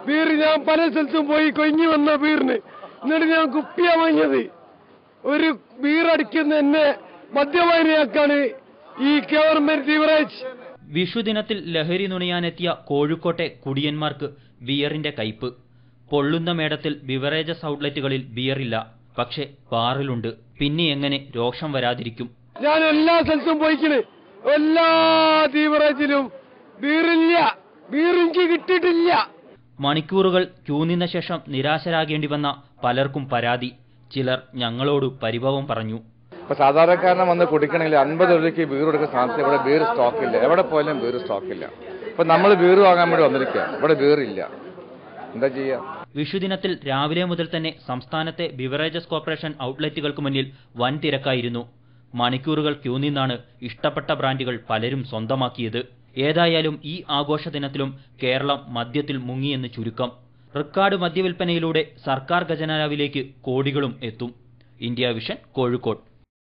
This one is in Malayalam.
ബീർ ഞാൻ പല സ്ഥലത്തും പോയി കൊഞ്ഞു വന്ന ബീറിന് എന്നിട്ട് ഞാൻ കുപ്പിയാ വാങ്ങിയത്. ഒരു ബീർ അടിക്കുന്ന എന്നെ മദ്യപാനിയാക്കാണ് ഈ ഗവൺമെന്റ് ബിവറേജ്. വിഷുദിനത്തിൽ ലഹരി നുണയാനെത്തിയ കോഴിക്കോട്ടെ കുടിയന്മാർക്ക് ബിയറിന്റെ കയ്പ്. പൊള്ളുന്ന മേടത്തിൽ ബിവറേജസ് ഔട്ട്ലെറ്റുകളിൽ ബിയറില്ല, പക്ഷെ ബാറിലുണ്ട്. പിന്നെ എങ്ങനെ രോഷം വരാതിരിക്കും? ഞാൻ എല്ലാ സ്ഥലത്തും പോയിക്കണ്, എല്ലാ ബിവറേജിലും ബീറില്ല, ബീർ എനിക്ക് കിട്ടിയിട്ടില്ല. മണിക്കൂറുകൾ ക്യൂ നിന്ന ശേഷം നിരാശരാകേണ്ടി വന്ന പലർക്കും പരാതി. ചിലർ ഞങ്ങളോട് പരിഭവം പറഞ്ഞു. സാധാരണക്കാരനെ വന്ന് കുടിക്കണമെങ്കിൽ 50 രൂപയ്ക്ക് ബീർ കൊടുക്കുന്ന സ്ഥാനത്ത് ഇവിടെ ബീർ സ്റ്റോക്കില്ല. എവിടെ പോയാലും ബീർ സ്റ്റോക്കില്ല. ഇപ്പൊ നമ്മൾ ബീർ വാങ്ങാൻ വേണ്ടി വന്നിരിക്കുക, ഇവിടെ ബീറില്ല. എന്താ ചെയ്യാ? വിഷുദിനത്തിൽ രാവിലെ മുതൽ തന്നെ സംസ്ഥാനത്തെ ബിവറേജസ് കോർപ്പറേഷൻ ഔട്ട്ലെറ്റുകൾക്ക് മുന്നിൽ വൻ തിരക്കായിരുന്നു. മണിക്കൂറുകൾ ക്യൂ നിന്നാണ് ഇഷ്ടപ്പെട്ട ബ്രാൻഡുകൾ പലരും സ്വന്തമാക്കിയത്. ഏതായാലും ഈ ആഘോഷ ദിനത്തിലും കേരളം മദ്യത്തിൽ മുങ്ങിയെന്ന് ചുരുക്കം. റിക്കാർഡ് മദ്യവിൽപ്പനയിലൂടെ സർക്കാർ ഖജനാവിലേക്ക് കോടികളും എത്തും. India vision, Kozhikode.